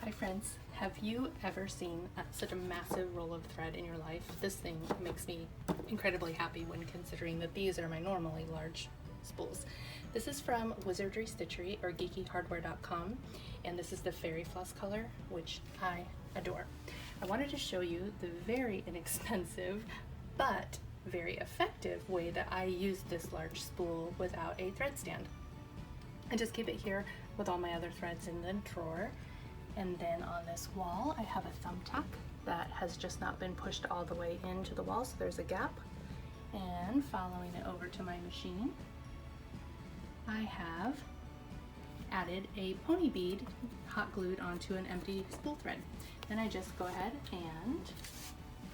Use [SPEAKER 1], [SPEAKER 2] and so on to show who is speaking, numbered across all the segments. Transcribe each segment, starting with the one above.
[SPEAKER 1] Hi friends, have you ever seen such a massive roll of thread in your life? This thing makes me incredibly happy when considering that these are my normally large spools. This is from Wizardry Stitchery or geekyhardware.com, and this is the fairy floss color, which I adore. I wanted to show you the very inexpensive but very effective way that I use this large spool without a thread stand. I just keep it here with all my other threads in the drawer. And then on this wall, I have a thumbtack that has just not been pushed all the way into the wall, so there's a gap. And following it over to my machine, I have added a pony bead hot glued onto an empty spool thread. Then I just go ahead and,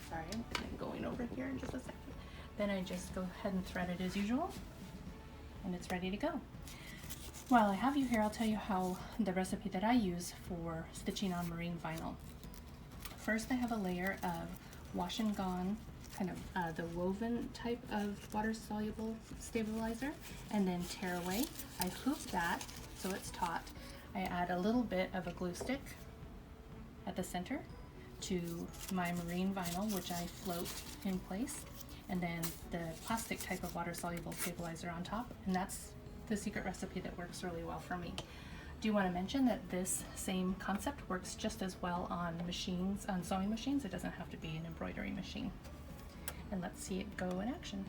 [SPEAKER 1] sorry, I'm going over here in just a second. Then I just go ahead and thread it as usual, and it's ready to go. While I have you here, I'll tell you how the recipe that I use for stitching on marine vinyl. First, I have a layer of wash and gone, kind of the woven type of water-soluble stabilizer, and then tear away. I hoop that so it's taut. I add a little bit of a glue stick at the center to my marine vinyl, which I float in place, and then the plastic type of water-soluble stabilizer on top, and that's the secret recipe that works really well for me. Do you want to mention that this same concept works just as well on machines, on sewing machines? It doesn't have to be an embroidery machine. And let's see it go in action.